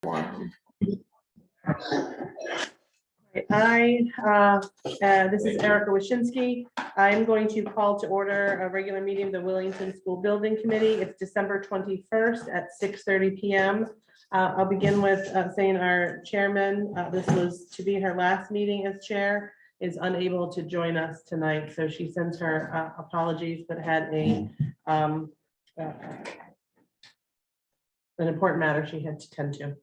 This is Erica Wyszynski. I'm going to call to order a regular meeting of the Willington School Building Committee. It's December 21st at 6:30 p.m. I'll begin with saying our chairman, this was to be her last meeting as chair, is unable to join us tonight. So she sends her apologies, but had an important matter she had to tend to.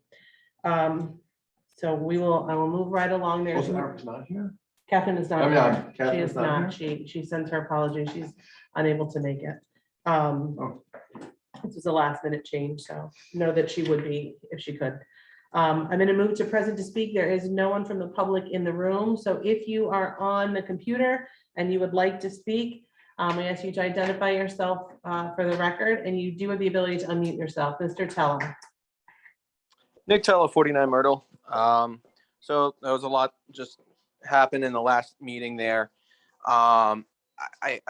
So I will move right along there. Not here? Catherine is not here. She Catherine's is not not. She sends her apologies. She's unable to make it. This was a last minute change, so know that she would be if she could. I'm going to move to present to speak. There is no one from the public in the room. So if you are on the computer and you would like to speak, I ask you to identify yourself for the record, and you do have the ability to unmute yourself. Mr. Teller. Nick Tello, 49 Myrtle. So there was a lot just happened in the last meeting there. I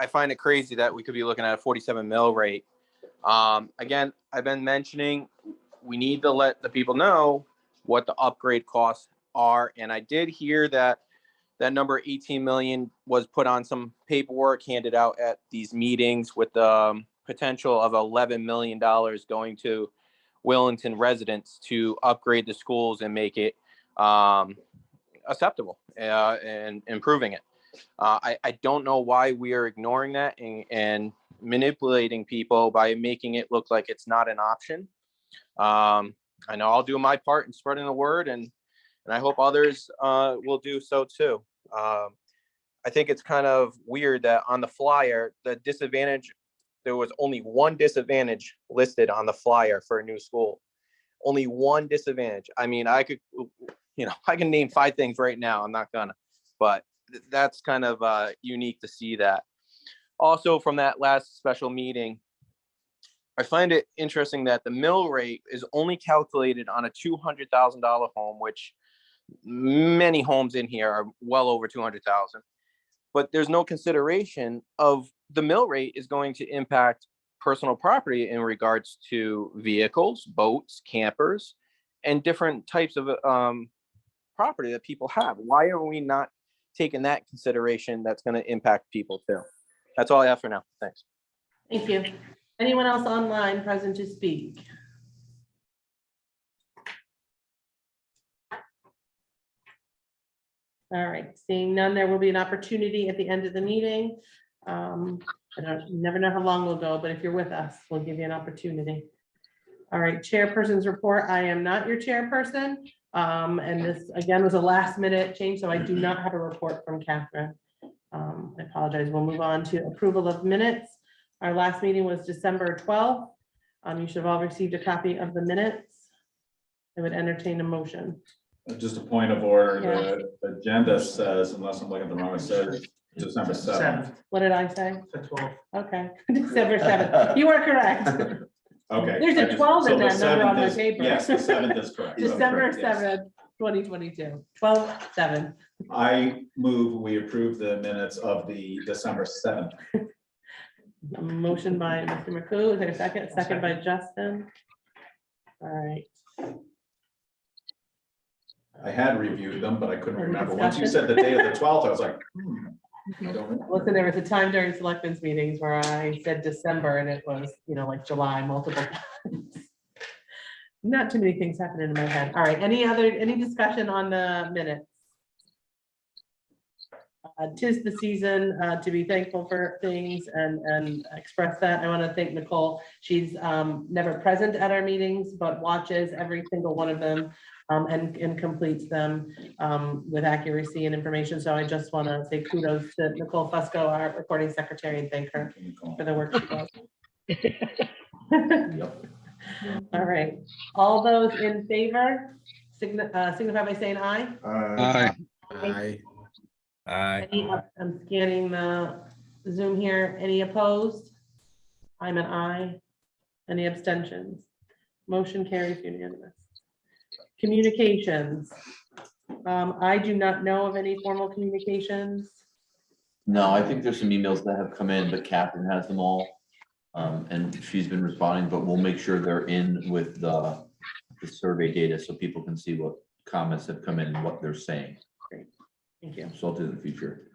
find it crazy that we could be looking at a 47 mil rate. Again, I've been mentioning we need to let the people know what the upgrade costs are. And I did hear that that number 18 million was put on some paperwork handed out at these meetings with the potential of $11 million going to Willington residents to upgrade the schools and make it acceptable and improving it. I don't know why we are ignoring that and manipulating people by making it look like it's not an option. I know I'll do my part in spreading the word, and I hope others will do so too. I think it's kind of weird that on the flyer, the disadvantage, there was only one disadvantage listed on the flyer for a new school. Only one disadvantage. I mean, I could, I can name 5 things right now. I'm not gonna, but that's kind of unique to see that. Also, from that last special meeting, I find it interesting that the mill rate is only calculated on a $200,000 home, which many homes in here are well over 200,000. But there's no consideration of the mill rate is going to impact personal property in regards to vehicles, boats, campers, and different types of property that people have. Why are we not taking that consideration that's going to impact people too? That's all I have for now. Thanks. Thank you. Anyone else online present to speak? All right, seeing none, there will be an opportunity at the end of the meeting. You never know how long we'll go, but if you're with us, we'll give you an opportunity. All right, chairperson's report. I am not your chairperson. And this again was a last minute change, so I do not have a report from Catherine. I apologize. We'll move on to approval of minutes. Our last meeting was December 12th. You should have all received a copy of the minutes. I would entertain a motion. Just a point of order, the agenda says, unless I'm looking at the wrong, it says December 7th. What did I say? Okay, December 7th. You are correct. Okay. There's a 12 in that number on my is, paper. Yes, the 7th is correct. December Yes. 7th, 2022, 12/7. I move we approve the minutes of the December 7th. A motion by Mr. McCoo. Is there a second? Second by Justin. All right. I had reviewed them, but I couldn't Any remember. Once you discussion? said the date of the 12th, I was like, I don't know. Listen, there was a time during selectmen's meetings where I said December and it was, like July multiple times. Not too many things happening in my head. All right, any discussion on the minutes? 'Tis the season to be thankful for things and express that. I want to thank Nicole. She's never present at our meetings, but watches every single one of them and completes them with accuracy and information. So I just want to say kudos to Nicole Fusco, our recording secretary, and thank her for the work she does. Yep. All right, all those in favor signify by saying aye. Aye. I'm scanning the Zoom here. Any opposed? I'm an aye. Any abstentions? Motion carries unanimous. Communications. I do not know of any formal communications. No, I think there's some emails that have come in, but Catherine has them all. And she's been responding, but we'll make sure they're in with the the survey data so people can see what comments have come in and what they're saying. Thank you. So I'll do it in the future.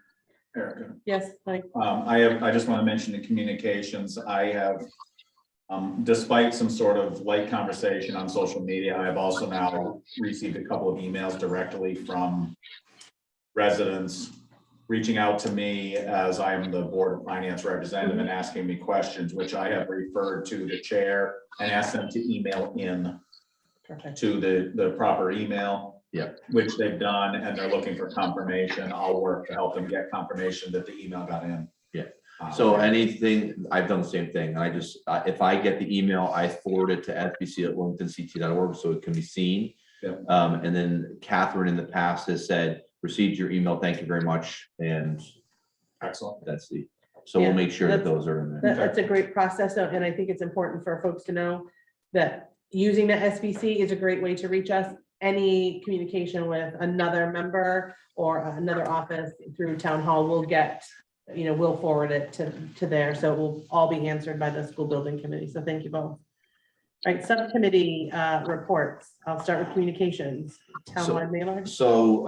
Erica. Yes, like, I just want to mention the communications. I have, despite some sort of light conversation on social media, I have also now received a couple of emails directly from residents reaching out to me as I am the Board of Finance representative and asking me questions, which I have referred to the chair and asked them to email in perfect. to the proper email. Yeah. Which they've done, and they're looking for confirmation. I'll work to help them get confirmation that the email got in. Yeah. So anything, I've done the same thing. I just, if I get the email, I forward it to sbc@willingtonct.org so it can be seen. Yeah. And then Catherine in the past has said, received your email, thank you very much. And Excellent. that's so we'll Yeah, make sure that that's- those are in there. That's a great process, and I think it's important for folks to know that using the SBC is a great way to reach us. Any communication with another member or another office through town hall will get, we'll forward it to there, so it will all be answered by the school building committee, so thank you both. All right, subcommittee reports. I'll start with communications, townwide mailer. So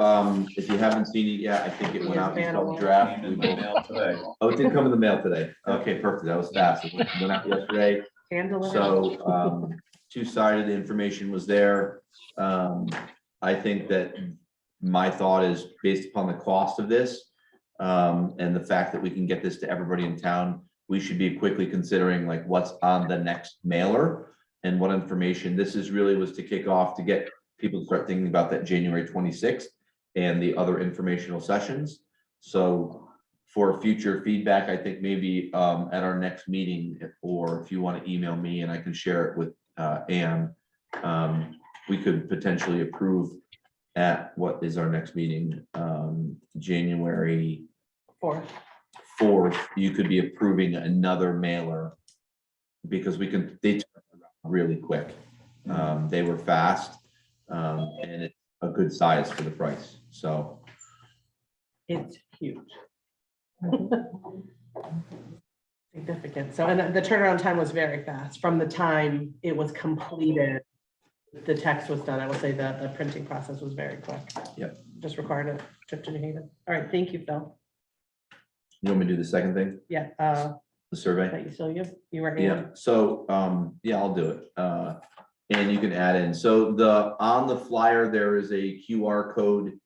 if you haven't seen it yet, I think it went out in the draft. Came in the mail today. Oh, it did come in the mail today. Okay, perfect. That was fast. It went out yesterday. Hand delivered. So two-sided information was there. I think that my thought is based upon the cost of this and the fact that we can get this to everybody in town, we should be quickly considering like what's on the next mailer and what information. This is really was to kick off to get people to start thinking about that January 26th and the other informational sessions. So for future feedback, I think maybe at our next meeting, or if you want to email me and I can share it with Ann, we could potentially approve at what is our next meeting, January 4th. You could be approving another mailer because they turn around really quick. They were fast and it's a good size for the price. So It's huge. Significant. So, and the turnaround time was very fast from the time it was completed. The text was done. I will say that the printing process was very quick. Yep. Just required a trip to New Haven. All right, thank you, Phil. you want me to do the second thing, Yeah, the survey? that you were in. Yeah, so, yeah, I'll do it. And you can add in, so on the flyer, there is a QR code.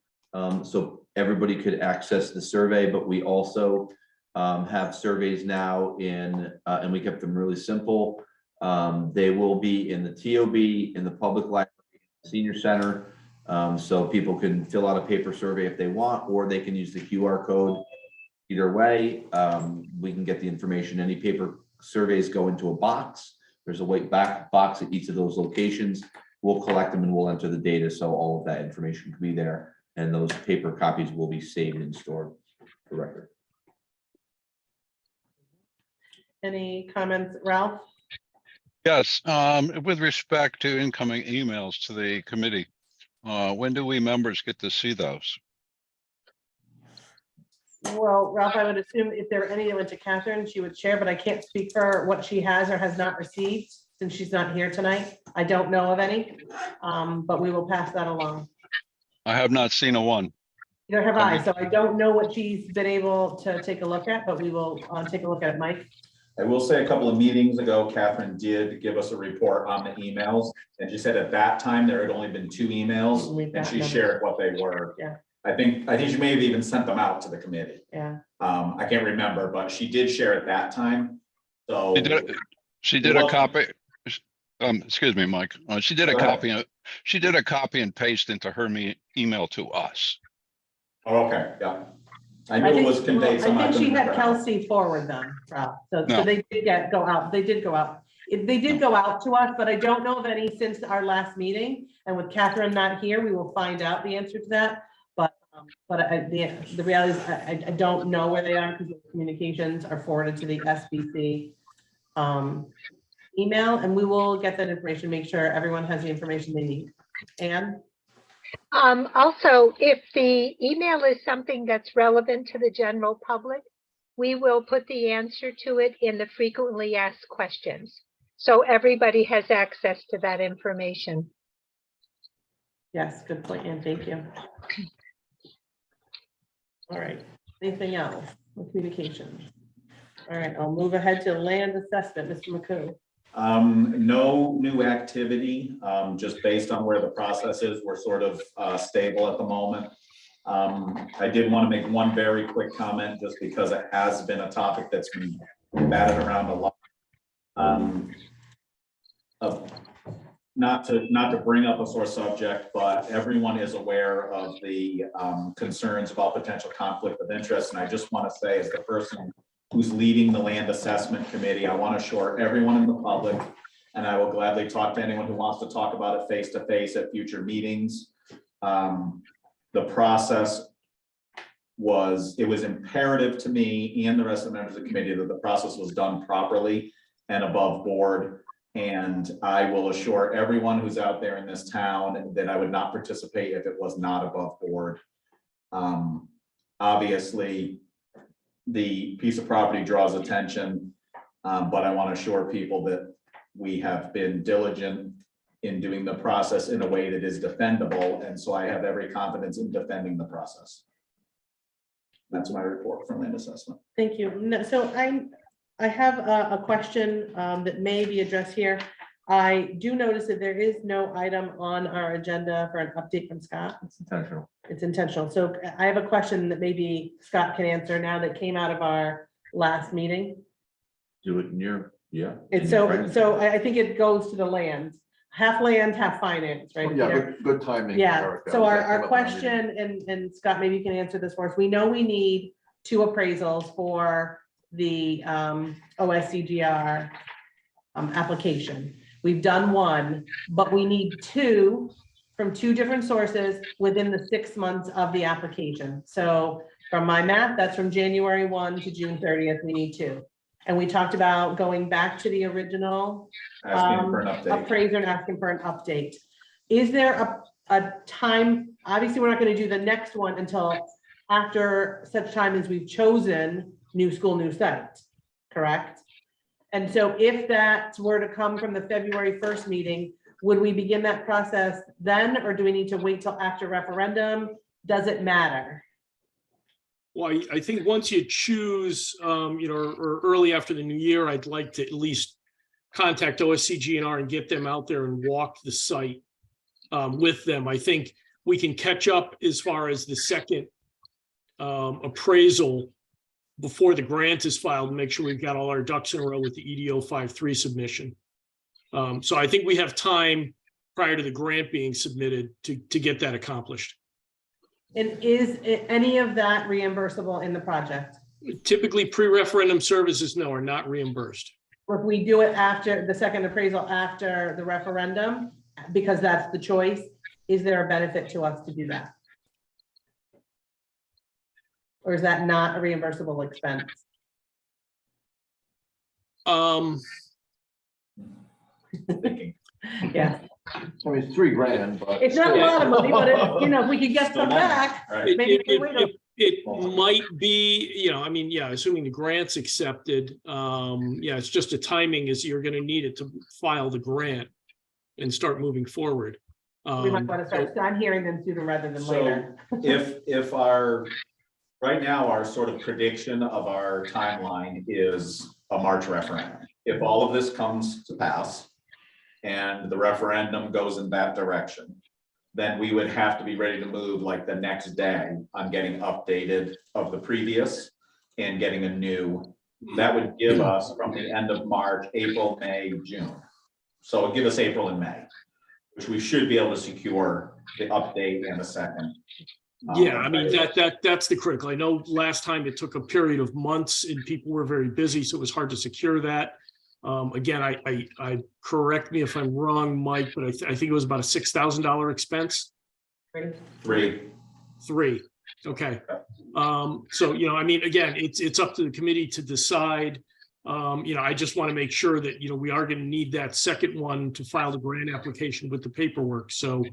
So everybody could access the survey, but we also have surveys now and we kept them really simple. They will be in the TOB, in the public library, senior center. So people can fill out a paper survey if they want, or they can use the QR code. Either way, we can get the information. Any paper surveys go into a box. There's a white back box at each of those locations. We'll collect them and we'll enter the data. So all of that information can be there. And those paper copies will be saved and stored for record. Any comments, Ralph? Yes, with respect to incoming emails to the committee, when do we members get to see those? Well, Ralph, I would assume if there were any that went to Catherine, she would share, but I can't speak for what she has or has not received since she's not here tonight. I don't know of any, but we will pass that along. I have not seen a one. Neither have I, so I don't know what she's been able to take a look at, but we will take a look at it, Mike. I will say a couple of meetings ago, Catherine did give us a report on the emails, and she said at that time there had only been 2 emails, We've and got she numbers. shared what they were. Yeah. I think she may have even sent them out to the committee. Yeah, I can't remember, but she did share at that time. So She did a copy. Excuse me, Mike. She did a Go ahead. copy. She did a copy and paste into her email to us. Oh, okay, yeah. I knew it was conveyed. I somehow. think she couldn't had remember how. Kelsey forward them, Ralph. So No. they did go out. They did go out. They did go out to us, but I don't know of any since our last meeting. And with Catherine not here, we will find out the answer to that. But the reality is I don't know where they are because the communications are forwarded to the SBC email, and we will get that information, make sure everyone has the information they need. Anne? Also, if the email is something that's relevant to the general public, we will put the answer to it in the frequently asked questions. So everybody has access to that information. Yes, good point, Ann, thank you. All right, anything else with communications? All right, I'll move ahead to land assessment, Mr. McCoo. No new activity, just based on where the process is, we're sort of stable at the moment. I did want to make one very quick comment, just because it has been a topic that's been batted around a lot. Not to bring up a sore subject, but everyone is aware of the concerns about potential conflict of interest. And I just want to say, as the person who's leading the land assessment committee, I want to assure everyone in the public, and I will gladly talk to anyone who wants to talk about it face to face at future meetings. The process was imperative to me and the rest of the members of the committee that the process was done properly and above board. And I will assure everyone who's out there in this town that I would not participate if it was not above board. Obviously, the piece of property draws attention, but I want to assure people that we have been diligent in doing the process in a way that is defendable. And so I have every confidence in defending the process. That's my report from land assessment. Thank you. No, so I have a question that may be addressed here. I do notice that there is no item on our agenda for an update from Scott. It's intentional. It's intentional. So I have a question that maybe Scott can answer now that came out of our last meeting. Do it in your, yeah. It's so I think it goes to the land, half land, half finance, right? Yeah, Peter? good timing. Yeah, Eric. That so was our actually what my question, and Scott, maybe you can answer this for us. We know we need 2 appraisals for the OSCGR application. We've done 1, but we need 2 from 2 different sources within the 6 months of the application. So from my math, that's from January 1 to June 30th, we need 2. And we talked about going back to the original Asking for an update. appraiser and asking for an update. Is there a time? Obviously, we're not going to do the next one until after such time as we've chosen new school, new site, correct? And so if that were to come from the February 1st meeting, would we begin that process then, or do we need to wait till after referendum? Does it matter? Well, I think once you choose, or early after the new year, I'd like to at least contact OSCGNR and get them out there and walk the site with them. I think we can catch up as far as the second appraisal before the grant is filed and make sure we've got all our ducks in a row with the EDO 5.3 submission. So I think we have time prior to the grant being submitted to get that accomplished. And is any of that reimbursable in the project? Typically, pre-referendum services, no, are not reimbursed. Or if we do it after the second appraisal after the referendum, because that's the choice, is there a benefit to us to do that? Or is that not a reimbursable expense? Thinking. Yeah, I mean, it's $3,000, but. it's not a lot of money, but if we could get Still some money, back, right? maybe we wait a- It might be, assuming the grant's accepted, it's just a timing is you're gonna need it to file the grant and start moving forward. we might want to start, I'm hearing them sooner rather than So later. if right now, our sort of prediction of our timeline is a March referendum. If all of this comes to pass and the referendum goes in that direction, then we would have to be ready to move like the next day on getting updated of the previous and getting a new. That would give us from the end of March, April, May, June. So it'd give us April and May, which we should be able to secure the update and the second. Yeah, I mean, that's the critical. I know last time it took a period of months and people were very busy, so it was hard to secure that. Again, I correct me if I'm wrong, Mike, but I think it was about a $6,000 expense. Three. Okay. So, I mean, again, it's up to the committee to decide. I just want to make sure that, we are going to need that second one to file the grant application with the paperwork. So,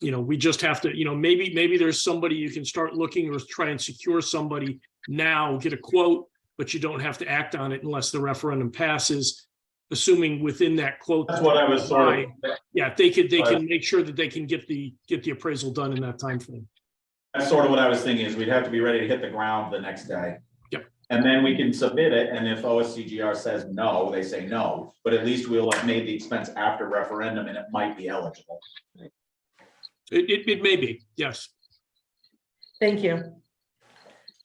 we just have to, maybe there's somebody you can start looking or try and secure somebody now, get a quote, but you don't have to act on it unless the referendum passes. assuming within that quote. That's what I was sort of. Yeah, if they can make sure that they can get the appraisal done in that time frame. That's sort of what I was thinking, is we'd have to be ready to hit the ground the next day. Yep. And then we can submit it, and if OSCGR says no, they say no, but at least we'll have made the expense after referendum and it might be eligible. It may be, yes. Thank you.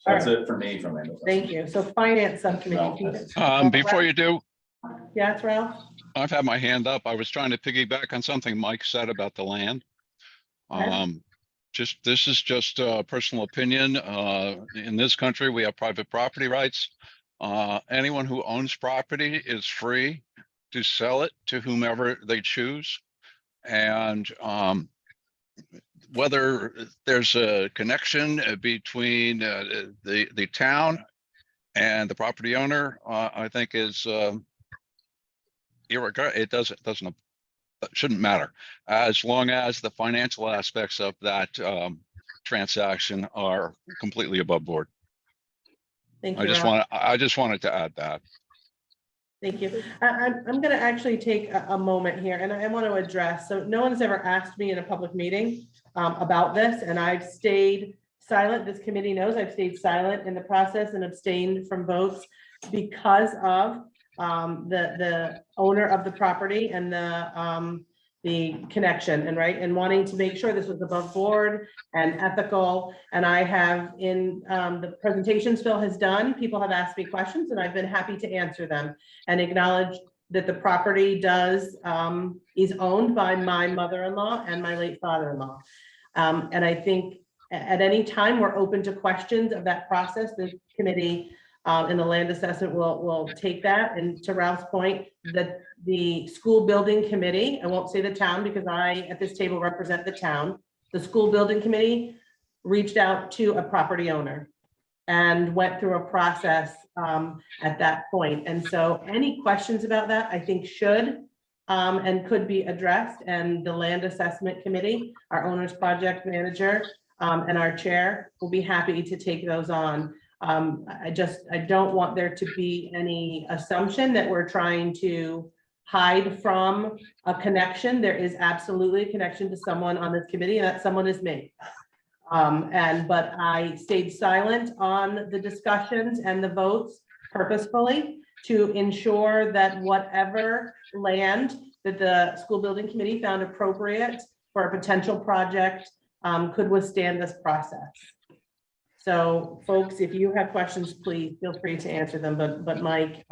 That's it for me from my. Thank you. So finance subcommittee. Before you do, Yeah, it's Ralph. I've had my hand up. I was trying to piggyback on something Mike said about the land. Okay. This is just a personal opinion. In this country, we have private property rights. Anyone who owns property is free to sell it to whomever they choose. And whether there's a connection between the town and the property owner, I think is it shouldn't matter, as long as the financial aspects of that transaction are completely above board. Thank you. I just wanted to add that. Thank you. I'm going to actually take a moment here, and I want to address, so no one's ever asked me in a public meeting about this, and I've stayed silent. This committee knows I've stayed silent in the process and abstained from votes because of the owner of the property and the connection and wanting to make sure this was above board and ethical. And I have in the presentations Phil has done, people have asked me questions and I've been happy to answer them and acknowledge that the property is owned by my mother-in-law and my late father-in-law. And I think at any time we're open to questions of that process. The committee and the land assessment will take that. And to Ralph's point, that the school building committee, I won't say the town because I at this table represent the town. The school building committee reached out to a property owner and went through a process at that point. And so any questions about that, I think should and could be addressed. And the land assessment committee, our owner's project manager and our chair will be happy to take those on. I don't want there to be any assumption that we're trying to hide from a connection. There is absolutely a connection to someone on this committee, and that someone is me. But I stayed silent on the discussions and the votes purposefully to ensure that whatever land that the school building committee found appropriate for a potential project could withstand this process. So folks, if you have questions, please feel free to answer them. But Mike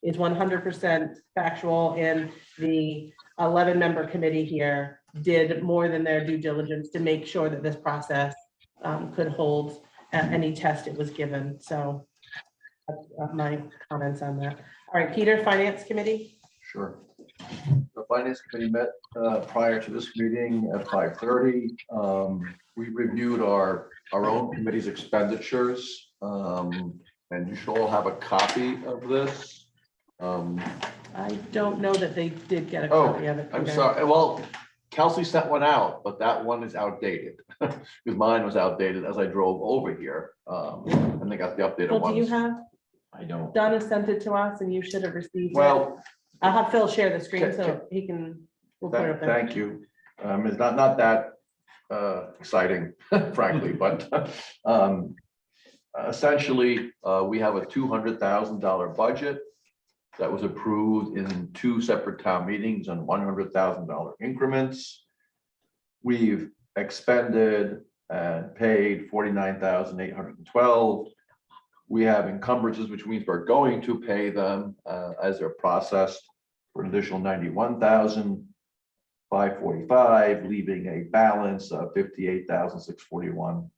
is 100% factual, and the 11-member committee here did more than their due diligence to make sure that this process could hold any test it was given. So that's my comments on that. All right, Peter, Finance Committee. Sure. The Finance Committee met prior to this meeting at 5:30. We reviewed our own committee's expenditures, and you should all have a copy of this. I don't know that they did get a copy of it. I'm Peter. sorry. Well, Kelsey sent one out, but that one is outdated because mine was outdated as I drove over here. And they got the updated Phil, ones. do you have? I don't. Donna sent it to us and you should have received it. Well, I'll have Phil share the screen Okay. so he can. We'll put it up there. thank you. It's not that exciting, frankly, but essentially, we have a $200,000 budget that was approved in 2 separate town meetings on $100,000 increments. We've expended and paid $49,812. We have encumbrances, which means we're going to pay them as they're processed for an additional $91,545, leaving a balance of $58,641.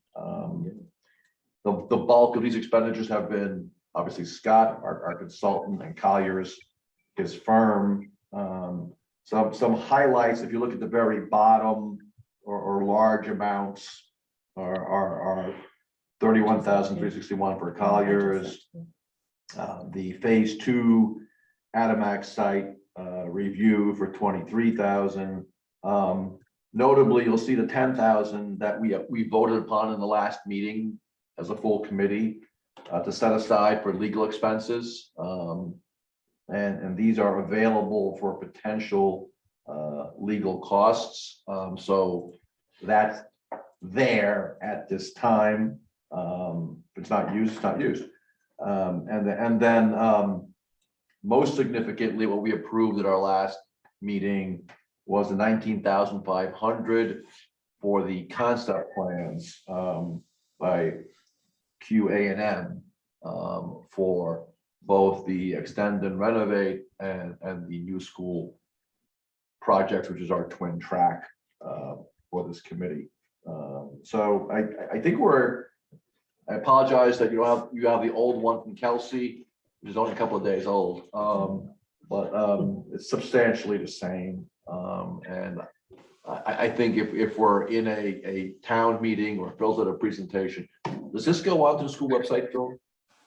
The bulk of these expenditures have been obviously Scott, our consultant, and Collier's, his firm. Some highlights, if you look at the very bottom or large amounts are 31,361 for Collier's. The phase 2 Adamac site review for 23,000. Notably, you'll see the 10,000 that we voted upon in the last meeting as a full committee to set aside for legal expenses. And these are available for potential legal costs. So that's there at this time. If it's not used, it's not used. And then most significantly, what we approved at our last meeting was the 19,500 for the concept plans by QA&M for both the extend and renovate and the new school projects, which is our twin track for this committee. So I think I apologize that you have the old one from Kelsey, which is only a couple of days old, but it's substantially the same. And I think if we're in a town meeting or Phil's at a presentation, does this go onto the school website, Phil?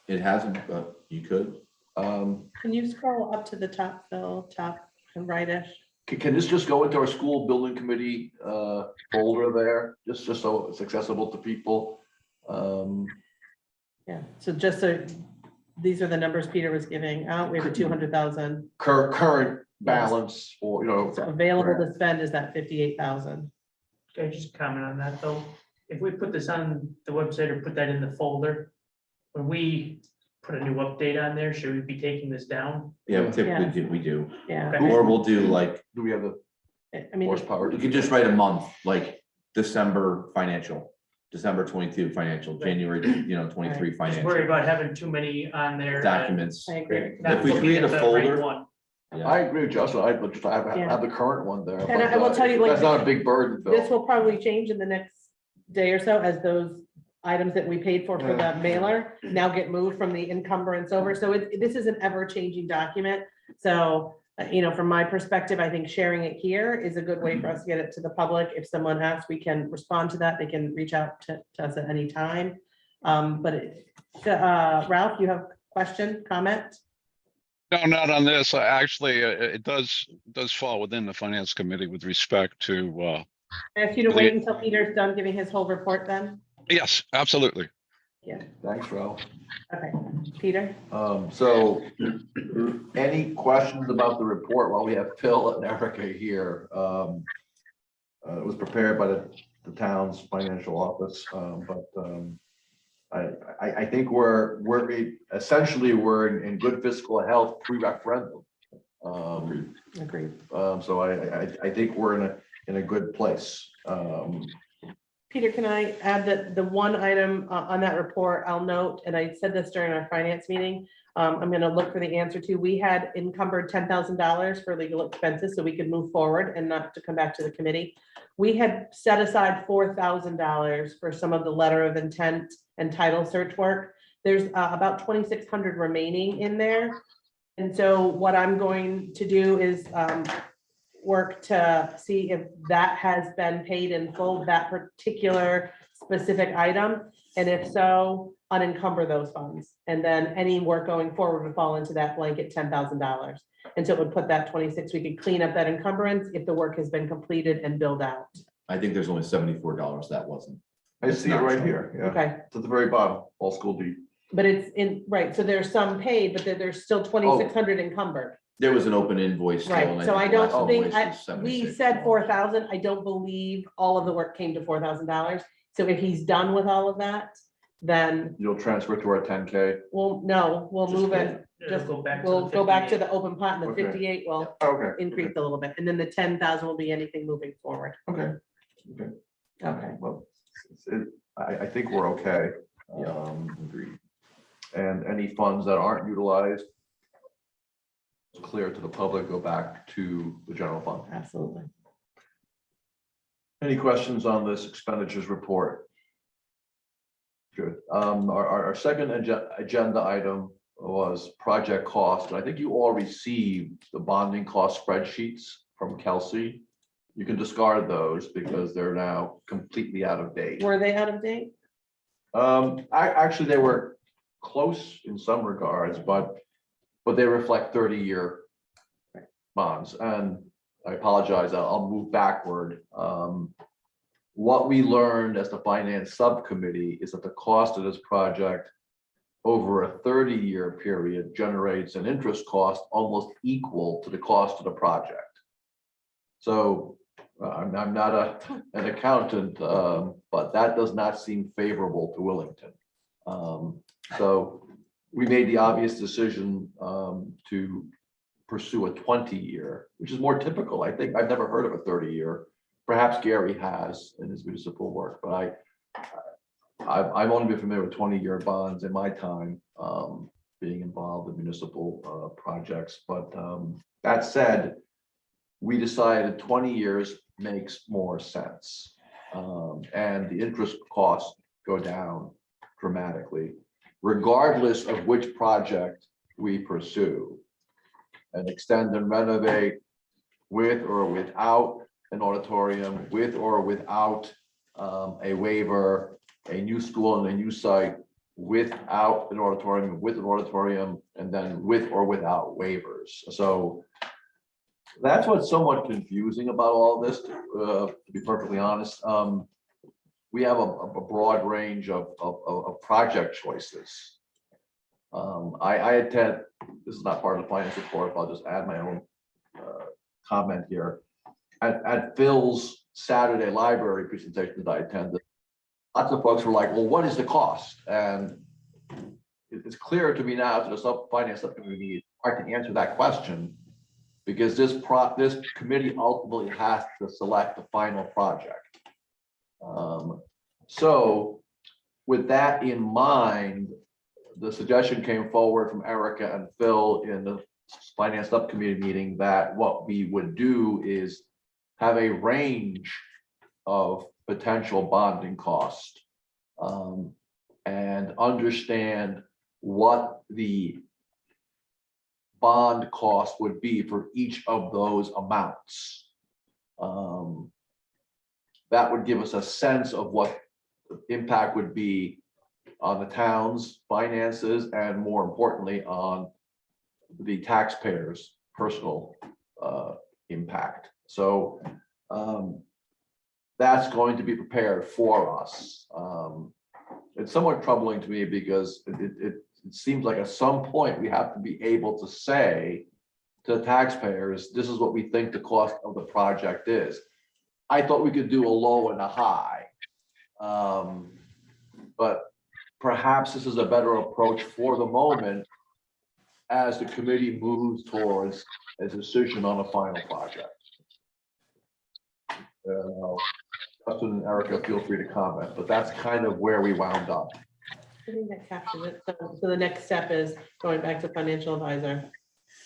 It hasn't, but you could. Can you scroll up to the top, Phil, top and rightish? Can this just go into our school building committee folder there, just so it's accessible to people? Yeah, so just so, these are the numbers Peter was giving out. We have a 200,000. Current balance for, So available to spend is that 58,000. Can I just comment on that, though? If we put this on the website or put that in the folder, when we put a new update on there, should we be taking this down? Yeah, Yeah. typically we do. Yeah, Okay. Or we'll do like, Do we have the I mean, horsepower? you could just write a month, like December financial, December 22 financial, January, 23 Just worry financial about having too many on there. and documents. I agree. not If we looking create at a the right folder- one. Yeah. I agree with Justin. I Yeah. have the current one there. And I but, will tell you, like, that's not a big burden, This Phil. will probably change in the next day or so as those items that we paid for the mailer now get moved from the encumbrance over. So this is an ever-changing document. So, from my perspective, I think sharing it here is a good way for us to get it to the public. If someone asks, we can respond to that. They can reach out to us at any time. Ralph, you have a question, comment? No, not on this. Actually, it does fall within the finance committee with respect to, I ask you to wait until Peter's done giving his whole report then? yes, absolutely. Thanks, Ralph. Okay, Peter? So any questions about the report while we have Phil and Erica here? It was prepared by the town's financial office, but I think we're essentially in good fiscal health pre-referendum. Agreed. So I think we're in a good place. Peter, can I add that the one item on that report, I'll note, and I said this during our finance meeting, I'm gonna look for the answer to, we had encumbered $10,000 for legal expenses so we could move forward and not to come back to the committee. We had set aside $4,000 for some of the letter of intent and title search work. There's about 2,600 remaining in there. And so what I'm going to do is work to see if that has been paid in full, that particular specific item. And if so, unencumber those funds. And then any work going forward would fall into that blanket $10,000. And so it would put that 26, we could clean up that encumbrance if the work has been completed and billed out. I think there's only $74 that wasn't. I see it right here. Yeah, Okay, it's at the very bottom, all school deed. but it's in, right, so there's some paid, but there's still 2,600 encumbered. There was an open invoice still. and Right, so I think the last don't think, invoice was we $76. said 4,000, I don't believe all of the work came to $4,000. So if he's done with all of that, then You'll transfer to our 10K. we'll Just move kidding. it. It'll Just, go back. we'll go back to 58. the open pot and the Okay. 58 will Okay. increase a little bit. And then the 10,000 will be anything moving forward. Okay. Okay. Well, I think we're okay. Yeah. Agreed. And any funds that aren't utilized, clear to the public, go back to the general fund. Absolutely. Any questions on this expenditures report? Good. Our second agenda item was project cost. I think you all received the bonding cost spreadsheets from Kelsey. You can discard those because they're now completely out of date. Were they out of date? Actually, they were close in some regards, but they reflect 30-year bonds. And I apologize, I'll move backward. What we learned as the finance subcommittee is that the cost of this project over a 30-year period generates an interest cost almost equal to the cost of the project. So I'm not an accountant, but that does not seem favorable to Willington. So we made the obvious decision to pursue a 20-year, which is more typical. I think I've never heard of a 30-year. Perhaps Gary has in his municipal work, but I've only been familiar with 20-year bonds in my time being involved in municipal projects. But that said, we decided 20 years makes more sense. And the interest costs go down dramatically, regardless of which project we pursue. And extend and renovate with or without an auditorium, with or without a waiver, a new school and a new site, without an auditorium, with an auditorium, and then with or without waivers. So that's what's somewhat confusing about all this, to be perfectly honest. We have a broad range of project choices. I attend, this is not part of the finance report, I'll just add my own comment here. At Phil's Saturday library presentation that I attended, lots of folks were like, well, what is the cost? And it's clear to me now to the finance subcommittee, it's hard to answer that question because this committee ultimately has to select the final project. So with that in mind, the suggestion came forward from Erica and Phil in the finance subcommittee meeting that what we would do is have a range of potential bonding cost and understand what the bond cost would be for each of those amounts. That would give us a sense of what the impact would be on the town's finances and more importantly on the taxpayers' personal impact. So that's going to be prepared for us. It's somewhat troubling to me because it seems like at some point we have to be able to say to the taxpayers, this is what we think the cost of the project is. I thought we could do a low and a high. But perhaps this is a better approach for the moment as the committee moves towards a decision on a final project. Justin and Erica, feel free to comment, but that's kind of where we wound up. I think that captures it. So the next step is going back to financial advisor.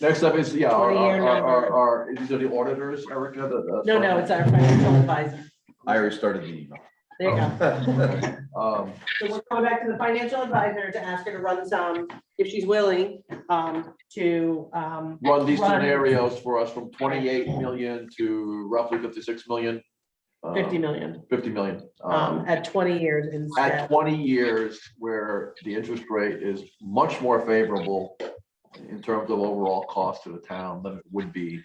Next up is, yeah, 20-year number. these are the auditors, Erica? No, it's our financial advisor. I already started the email. There you go. Um, So we're going back to the financial advisor to ask her to run some, if she's willing, to run these scenarios for us from 28 million to roughly 56 million. 50 million 50 million. at 20 years instead. At 20 years, where the interest rate is much more favorable in terms of overall cost to the town than it would be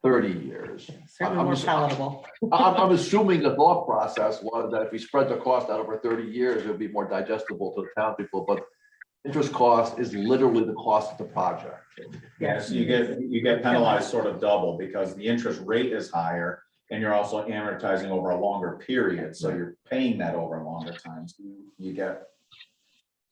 30 years. Certainly more palatable. I'm assuming the thought process was that if we spread the cost out over 30 years, it would be more digestible to the town people, but interest cost is literally the cost of the project. Yes, you get penalized sort of double because the interest rate is higher and you're also amortizing over a longer period. So you're paying that over a longer time. So you get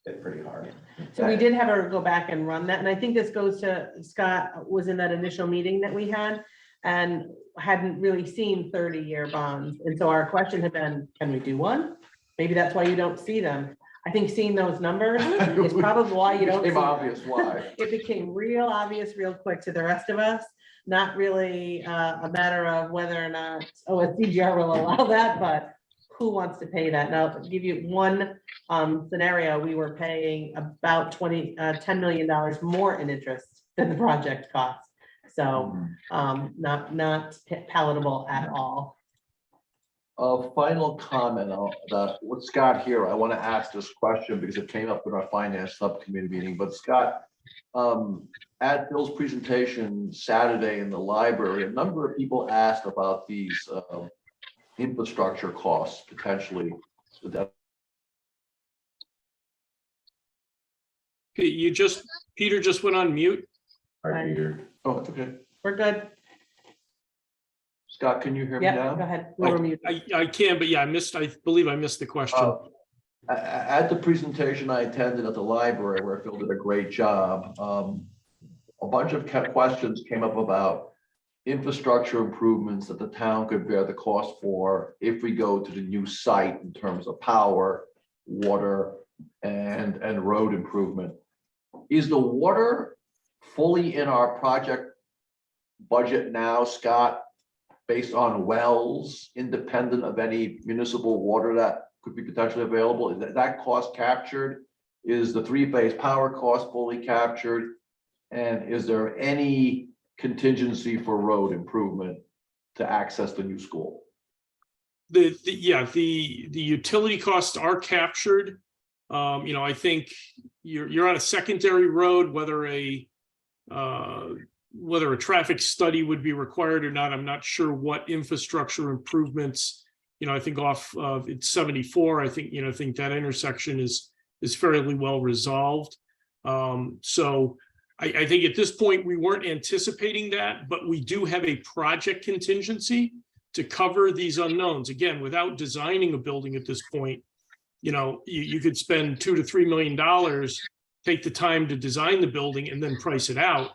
it pretty hard. So we did have her go back and run that. And I think this goes to Scott was in that initial meeting that we had and hadn't really seen 30-year bonds. And so our question had been, can we do one? Maybe that's why you don't see them. I think seeing those numbers is probably why you don't see It's them. obvious why. It became real obvious real quick to the rest of us. Not really a matter of whether or not OSCGR will allow that, but who wants to pay that? Now, to give you one scenario, we were paying about $10 million more in interest than the project cost. So not palatable at all. A final comment with Scott here. I want to ask this question because it came up in our finance subcommittee meeting. But Scott, at Bill's presentation Saturday in the library, a number of people asked about these infrastructure costs potentially Peter just went on mute. All right, Peter. Oh, it's okay. We're good. Scott, can you hear me Yep, now? go ahead. We were muted. I can, but yeah, I believe I missed the question. At the presentation I attended at the library where Phil did a great job, a bunch of questions came up about infrastructure improvements that the town could bear the cost for if we go to the new site in terms of power, water, and road improvement. Is the water fully in our project budget now, Scott, based on wells, independent of any municipal water that could be potentially available? Is that cost captured? Is the three-phase power cost fully captured? And is there any contingency for road improvement to access the new school? The utility costs are captured. I think you're on a secondary road, whether a traffic study would be required or not. I'm not sure what infrastructure improvements, I think off of it's 74. I think that intersection is fairly well resolved. So I think at this point we weren't anticipating that, but we do have a project contingency to cover these unknowns. Again, without designing a building at this point, you could spend $2 to $3 million, take the time to design the building and then price it out.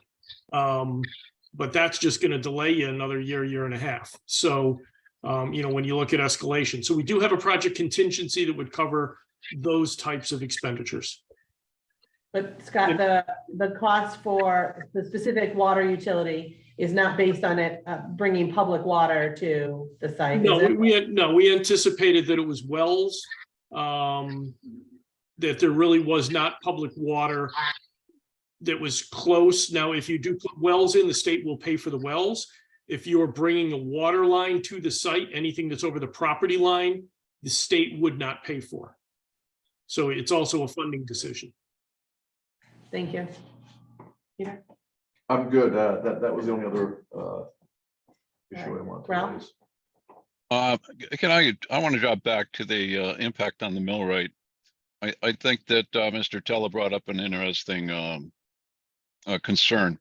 But that's just going to delay you another year and a half. So, when you look at escalation, so we do have a project contingency that would cover those types of expenditures. But Scott, the cost for the specific water utility is not based on it bringing public water to the site. No, is it? we anticipated that it was wells, that there really was not public water that was close. Now, if you do put wells in, the state will pay for the wells. If you're bringing a water line to the site, anything that's over the property line, the state would not pay for. So it's also a funding decision. Thank you. Peter? I'm good. That was the only other issue I wanted to Ralph? raise. I want to drop back to the impact on the mill rate. I think that Mr. Teller brought up an interesting concern.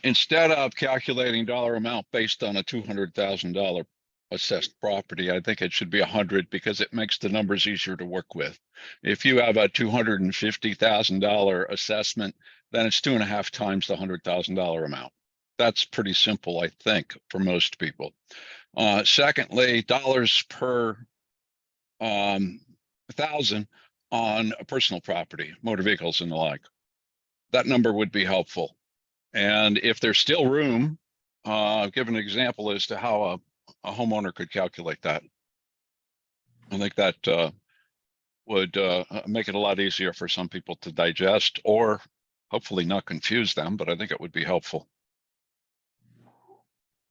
Instead of calculating dollar amount based on a $200,000 assessed property, I think it should be 100 because it makes the numbers easier to work with. If you have a $250,000 assessment, then it's 2.5 times the $100,000 amount. That's pretty simple, I think, for most people. Secondly, dollars per 1,000 on a personal property, motor vehicles and the like. That number would be helpful. And if there's still room, give an example as to how a homeowner could calculate that. I think that would make it a lot easier for some people to digest, or hopefully not confuse them, but I think it would be helpful.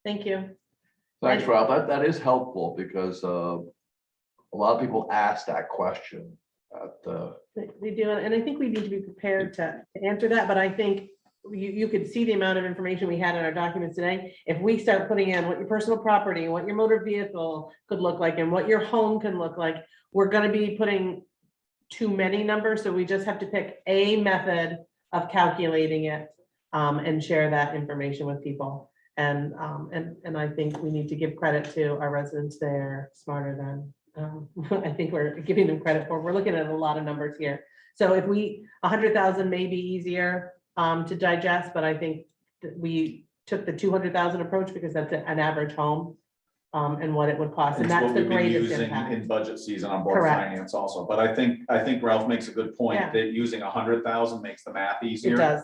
Thank you. Thanks, Ralph. That is helpful because a lot of people ask that question. They do, and I think we need to be prepared to answer that, but I think you could see the amount of information we had in our documents today. If we start putting in what your personal property, what your motor vehicle could look like, and what your home can look like, we're gonna be putting too many numbers, so we just have to pick a method of calculating it and share that information with people. And I think we need to give credit to our residents. They're smarter than I think we're giving them credit for. We're looking at a lot of numbers here. So if 100,000 may be easier to digest, but I think that we took the 200,000 approach because that's an average home and what it would cost. And It's that's what the we've been greatest using impact. in budget season on board of Correct. finance also, but I think Ralph makes a good point Yeah. that using 100,000 makes the math easier. It does.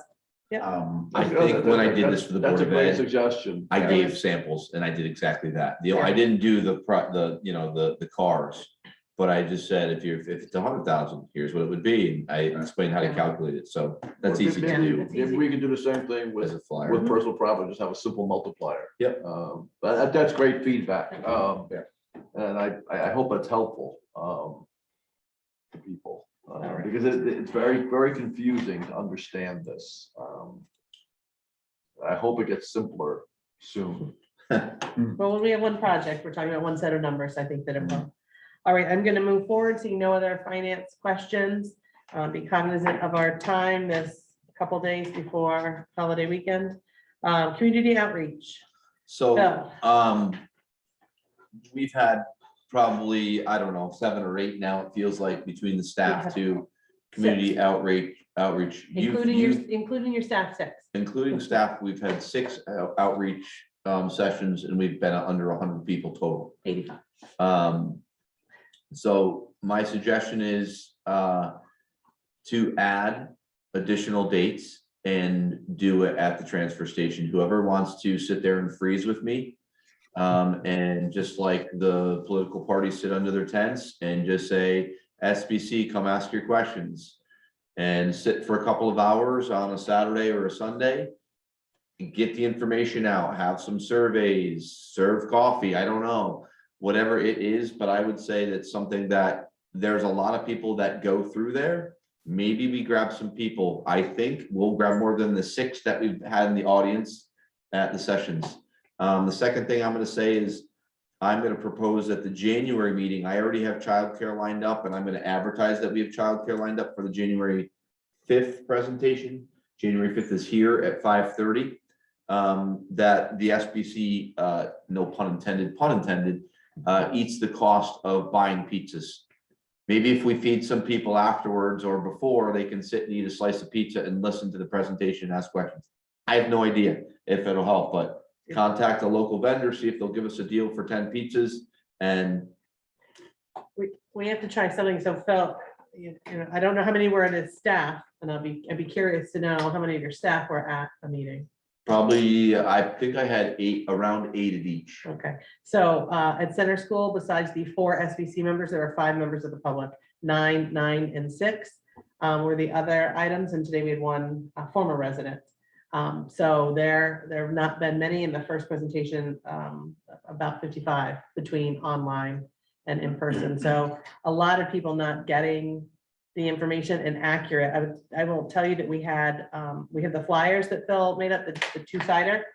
I think when I did this for the Board That's a of great Ed, suggestion. I Yeah. gave samples and I did exactly that. I Yeah. didn't do the cars, but I just said, if it's 100,000, here's what it would be. And I explained how to Yeah. calculate it. So that's Or easy to Yeah, do that's Maybe easy. we could do the same thing as with a flyer. personal property, just have a simple multiplier. Yep. But that's great feedback. Yeah. And I hope it's helpful to people. right. Because it's very, very confusing to understand this. I hope it gets simpler soon. Well, when we have one project, we're talking about one set of numbers, I think that it will. All right, I'm gonna move forward, seeing no other finance questions. Be cognizant of our time this couple days before holiday weekend. Community outreach. So, Phil. we've had probably, I don't know, 7 or 8 now, it feels like, between the staff to community outreach. Including your staff 6. Including staff, we've had 6 outreach sessions, and we've been under 100 people total. 85. So my suggestion is to add additional dates and do it at the transfer station. Whoever wants to sit there and freeze with me, and just like the political parties sit under their tents and just say, SBC, come ask your questions, and sit for a couple of hours on a Saturday or a Sunday, get the information out, have some surveys, serve coffee, I don't know, whatever it is, but I would say that's something that there's a lot of people that go through there. Maybe we grab some people. I think we'll grab more than the 6 that we've had in the audience at the sessions. The second thing I'm gonna say is I'm gonna propose at the January meeting, I already have childcare lined up, and I'm gonna advertise that we have childcare lined up for the January 5th presentation. January 5th is here at 5:30. That the SBC, no pun intended, eats the cost of buying pizzas. Maybe if we feed some people afterwards or before, they can sit and eat a slice of pizza and listen to the presentation, and ask questions. I have no idea if it'll help, but contact a local vendor, see if they'll give us a deal for 10 pizzas, and We have to try something. So Phil, I don't know how many were in his staff, and I'd be curious to know how many of your staff were at the meeting. probably, I think I had around 8 of each. Okay, so at Center School, besides the 4 SBC members, there are 5 members of the public, 9, 9, and 6 were the other items, and today we had 1 former resident. So there have not been many in the first presentation, about 55 between online and in person. So a lot of people not getting the information and accurate. I will tell you that we have the flyers that Phil made up, the 2-sider.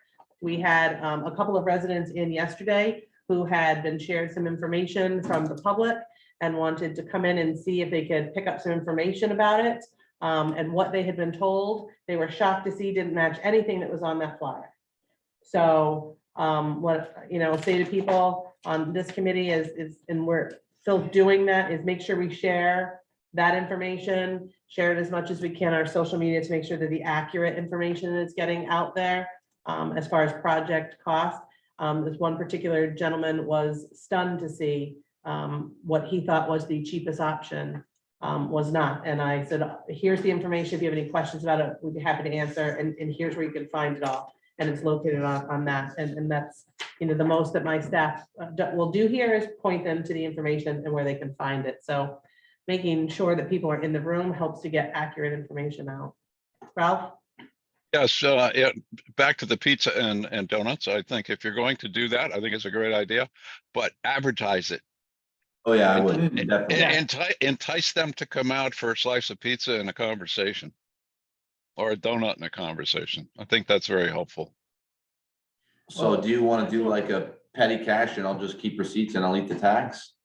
We had a couple of residents in yesterday who had been shared some information from the public and wanted to come in and see if they could pick up some information about it. And what they had been told, they were shocked to see didn't match anything that was on that flyer. So what, say to people on this committee is, and we're still doing that, is make sure we share that information, share it as much as we can on our social media to make sure that the accurate information is getting out there. As far as project cost, this one particular gentleman was stunned to see what he thought was the cheapest option was not. And I said, here's the information. If you have any questions about it, we'd be happy to answer. And here's where you can find it all. And it's located on that. And that's, the most that my staff will do here is point them to the information and where they can find it. So making sure that people are in the room helps to get accurate information out. Ralph? Yes, back to the pizza and donuts. I think if you're going to do that, I think it's a great idea, but advertise it. Oh, yeah, I would, definitely. Entice them to come out for a slice of pizza and a conversation. Or a donut and a conversation. I think that's very helpful. So do you want to do like a petty cash and I'll just keep receipts and I'll eat the tax?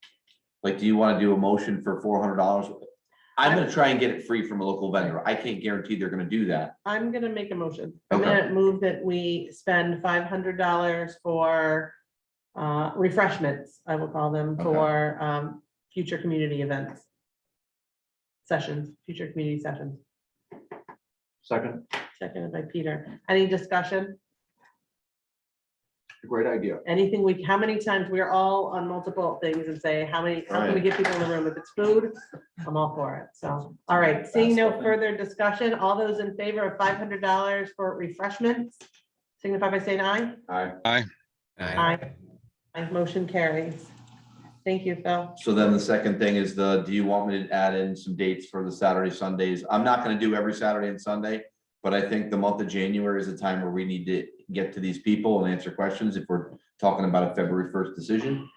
Like, do you want to do a motion for $400? I'm gonna try and get it free from a local vendor. I can't guarantee they're gonna do that. I'm gonna make a motion. I'm Okay. gonna move that we spend $500 for refreshments, I will call them, Okay. for future community events. Future community sessions. Second, Seconded by Peter. Any discussion? great idea. Anything how many times we're all on multiple things and say, how can we get people in the room? If it's food, I'm all for it. So, all right, seeing no further discussion, all those in favor of $500 for refreshments, signify by saying aye. Aye. Aye. Motion carries. Thank you, Phil. So then the second thing is do you want me to add in some dates for the Saturday, Sundays? I'm not gonna do every Saturday and Sunday, but I think the month of January is a time where we need to get to these people and answer questions if we're talking about a February 1st decision.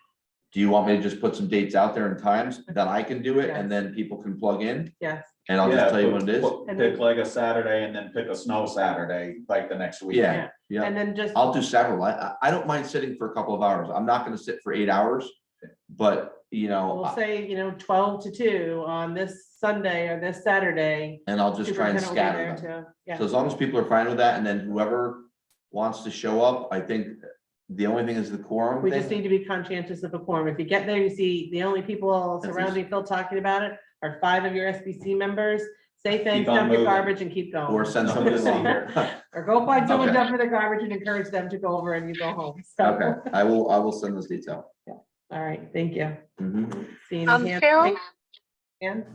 Do you want me to just put some dates out there and times that I can do it and then people can plug in? Yes. And I'll just tell you what it is. Pick like a Saturday and then pick a snow Saturday, like the next week. Yeah, yeah. And then just, I'll do several. I don't mind sitting for a couple of hours. I'm not gonna sit for 8 hours. But you know, We'll say, 12 to 2 on this Sunday or this Saturday. and I'll just try and Superintendent will be scatter there them. to- Yeah, So as long as people are fine with that, and then whoever wants to show up, I think the only thing is the quorum we just thing. need to be conscientious of the quorum. If you get there, you see the only people That's surrounding Phil talking about it are 5 of your SBC members. Say thanks, on dump your moving. garbage and keep going. Or send somebody along. Or go find someone Okay. dumping their garbage and encourage them to go over and you go home. So, Okay, I will send those details. all right, thank you. Mhm. See any hands? Phil? Hands?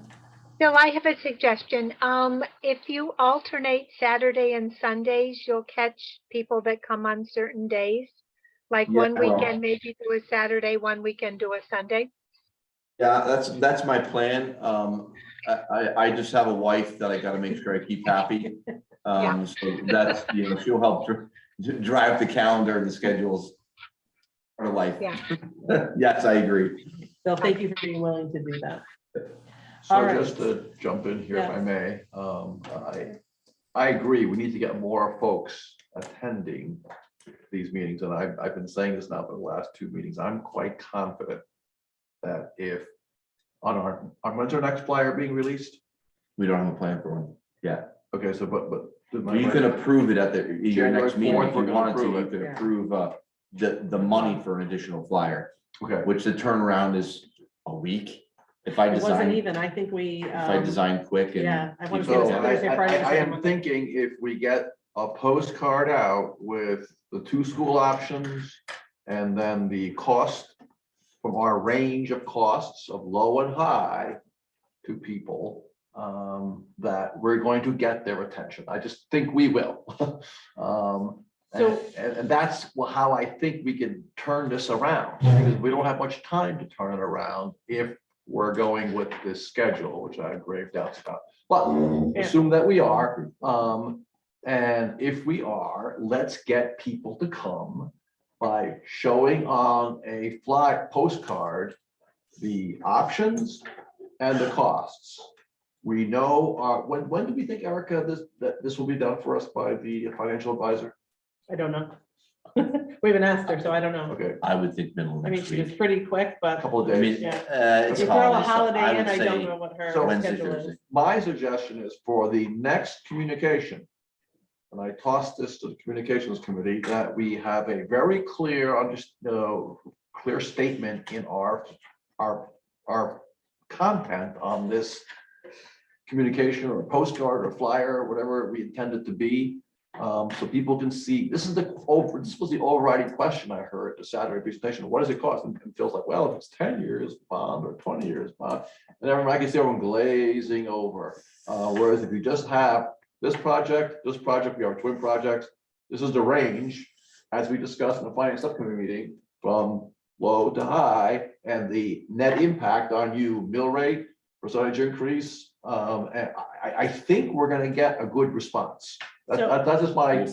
Bill, I have a suggestion. If you alternate Saturday and Sundays, you'll catch people that come on certain days. Like Yeah, one well- weekend, maybe do a Saturday, one weekend do a Sunday. Yeah, that's my plan. I just have a wife that I gotta make sure I keep happy. So that's, she'll help drive the calendar and the schedules. Part of life. Yeah. Yes, I agree. So thank you for being willing to do that. All So right. just to jump in here, if I Yes. may, I agree, we need to get more folks attending these meetings, and I've been saying this now for the last 2 meetings. I'm quite confident that if on when's our next flyer being released? We don't have a plan for one. Yeah, Okay, so but. you can approve it at your January next meeting 4th, if we're you gonna wanted to. approve You it. could Yeah. approve the money for an additional flyer, Okay, which the turnaround is a week. If I It wasn't design, even, I think we. if I design quick and. yeah, I wanna keep say it it's so down. Thursday, Friday, I am Saturday. thinking if we get a postcard out with the 2 school options and then the cost from our range of costs of low and high to people, that we're going to get their attention. I just think we will. So- And that's how I think we can turn this around, because we don't have much time to turn it around if we're going with this schedule, which I have grave doubts about. But Yeah. assume that we are, and if we are, let's get people to come by showing on a postcard the options and the costs. We know, when do we think, Erica, that this will be done for us by the financial advisor? I don't know. We haven't asked her, so I don't know. Okay, I would think middle of I mean, next she was week. pretty quick, a but couple of I mean, days. it's you throw a holiday, so holiday I in, would I don't say know what her So- Wednesday, schedule Thursday. is. My suggestion is for the next communication, and I tossed this to the communications committee, that we have a very clear, clear statement in our content on this communication or postcard or flyer, or whatever we intend it to be. So people can see, this was the overriding question I heard at the Saturday presentation. What does it cost? And Phil's like, well, if it's 10 years bond or 20 years bond, and everyone, I can see everyone glazing over. Whereas if you just have this project, we have twin projects. This is the range, as we discussed in the finance subcommittee meeting, from low to high, and the net impact on you, mill rate, percentage increase. And I think we're gonna get a good response. That's just my.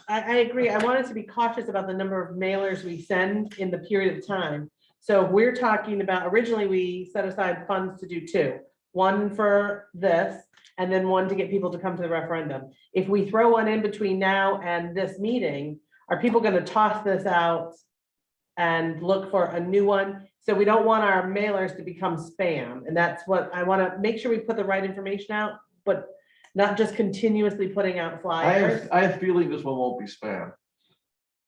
I agree. I wanted to be cautious about the number of mailers we send in the period of time. So we're talking about, originally, we set aside funds to do 2. One for this, and then one to get people to come to the referendum. If we throw one in between now and this meeting, are people gonna toss this out and look for a new one? So we don't want our mailers to become spam, and that's what I wanna make sure we put the right information out, but not just continuously putting out flyers. I have a feeling this one won't be spam.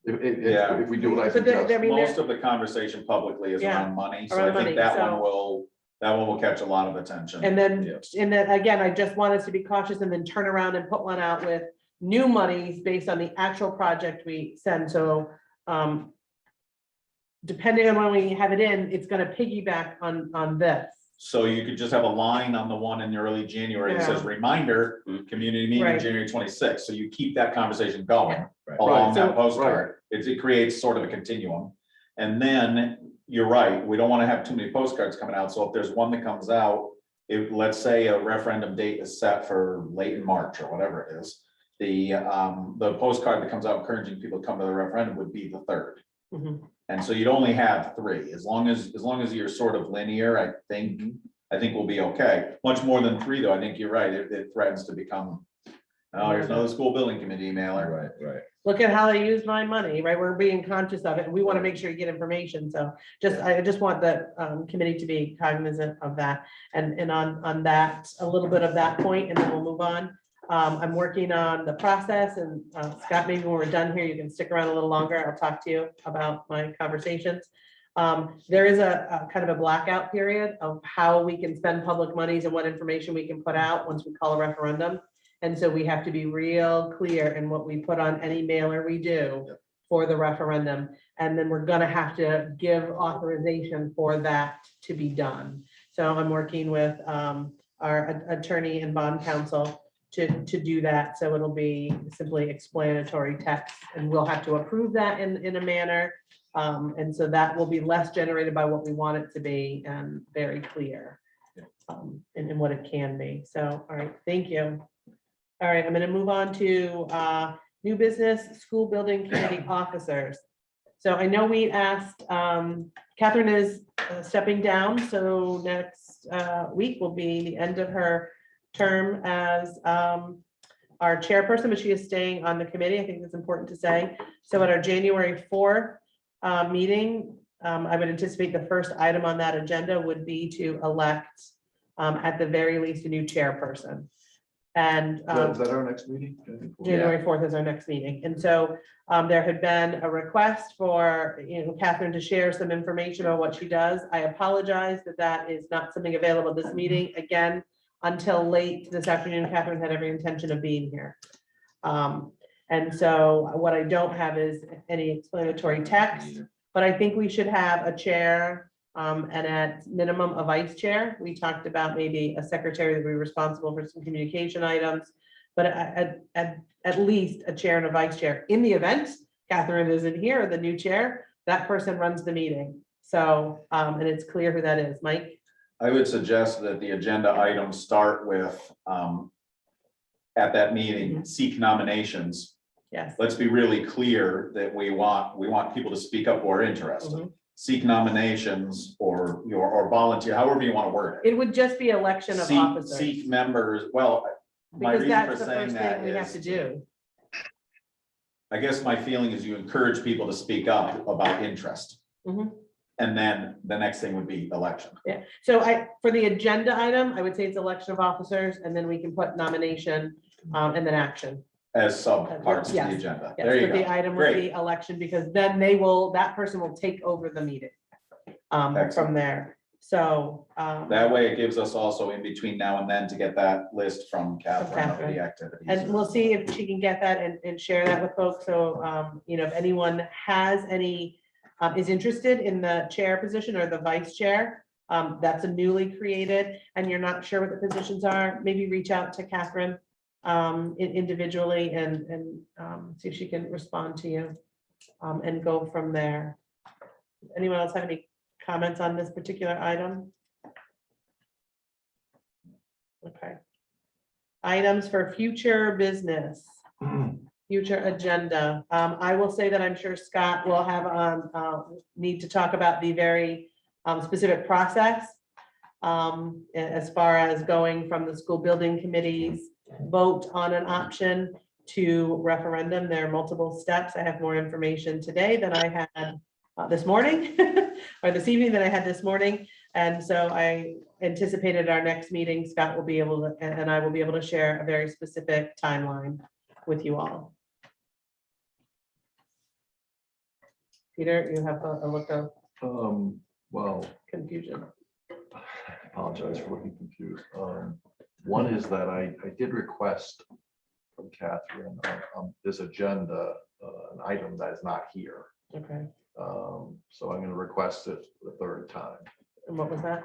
Yeah. If we do what I But suggest. I mean, Most of the conversation publicly is Yeah, around money, so around I think money, that so- one will catch a lot of attention. And then, again, I just want us to be cautious and then turn around and put one out with new monies based on the actual project we send, so, depending on when we have it in, it's gonna piggyback on this. So you could just have a line on the one in early January that says, Yeah. reminder, community meeting, Right. January 26th. So you keep that conversation going Right. along Right, that so- postcard. It creates sort of a continuum. And then, you're right, we don't want to have too many postcards coming out. So if there's one that comes out, if, let's say a referendum date is set for late in March or whatever it is, the postcard that comes out encouraging people to come to the referendum would be the 3rd. Mhm. And so you'd only have 3, as long as you're sort of linear, I think we'll be okay. Much more than 3, though, I think you're right, it threatens to become Oh, there's another school building committee emailer. Right. Look at how they use my money, right? We're being conscious of it, and we want to make sure you get information, so I just want the committee to be cognizant of that. And on that, a little bit of that point, and then we'll move on. I'm working on the process, and Scott, maybe when we're done here, you can stick around a little longer. I'll talk to you about my conversations. There is a kind of a blackout period of how we can spend public monies and what information we can put out once we call a referendum. And so we have to be real clear in what we put on any mailer we do for the referendum. And then we're gonna have to give authorization for that to be done. So I'm working with our attorney and bond counsel to do that. So it'll be simply explanatory text, and we'll have to approve that in a manner. And so that will be less generated by what we want it to be and very clear in what it can be. So, all right, thank you. All right, I'm gonna move on to new business, school building committee officers. So I know we asked, Catherine is stepping down, so next week will be the end of her term as our chairperson, but she is staying on the committee. I think that's important to say. So at our January 4th meeting, I would anticipate the first item on that agenda would be to elect, at the very least, a new chairperson. And Is that our next meeting? January 4th is our next meeting. And so there had been a request for, Catherine to share some information on what she does. I apologize that that is not something available at this meeting. Again, until late this afternoon, Catherine had every intention of being here. And so what I don't have is any explanatory text, but I think we should have a chair and at minimum a vice chair. We talked about maybe a secretary that would be responsible for some communication items, but at least a chair and a vice chair. In the event Catherine isn't here, the new chair, that person runs the meeting. So, and it's clear who that is. Mike? I would suggest that the agenda items start with, at that meeting, seek nominations. Yes. Let's be really clear that we want people to speak up who are interested. Mhm. Seek nominations or volunteer, however you want to word it. It would just be election of Seek officers. members, well, my Because reason that's for the saying first that thing we have to is, do. I guess my feeling is you encourage people to speak up about interest. Mhm. And then the next thing would be election. Yeah, so for the agenda item, I would say it's election of officers, and then we can put nomination and then action. As subparts of the Yes. agenda. Yes, There you but the go. item would be Great. election, because then that person will take over the meeting from Excellent. there. So. That way it gives us also in between now and then to get that list from Catherine of Catherine. the activities. And we'll see if she can get that and share that with folks. So, if anyone has any, is interested in the chair position or the vice chair, that's a newly created, and you're not sure what the positions are, maybe reach out to Catherine individually and see if she can respond to you and go from there. Anyone else have any comments on this particular item? Okay. Items for future business, future agenda. I will say that I'm sure Scott will have need to talk about the very specific process as far as going from the school building committee's vote on an option to referendum. There are multiple steps. I have more information today than I had this morning or this evening than I had this morning. And so I anticipated our next meeting, Scott will be able to, and I will be able to share a very specific timeline with you all. Peter, you have a look of Well, confusion. I apologize for looking confused. One is that I did request from Catherine on this agenda, an item that is not here. Okay, So I'm going to request it the third time. and what was that?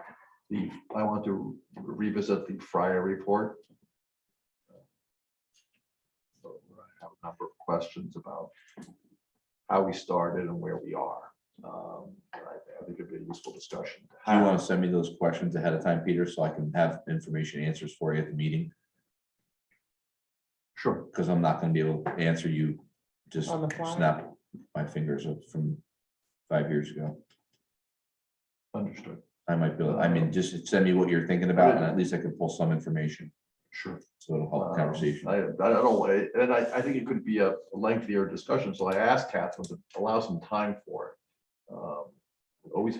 I want to revisit the Fryer report. So I have a number of questions about how we started and where we are. I think it'd be a useful discussion. Do you want to send me those questions ahead of time, Peter, so I can have information answers for you at the meeting? Sure. Because I'm not going to be able to answer you, just On the fly? snap my fingers up from 5 years ago. Understood. I might be able, I mean, just send me what you're thinking about, and at least I can pull some information. Sure. So it'll help the conversation. I don't know, and I think it could be a lengthier discussion, so I asked Catherine to allow some time for it.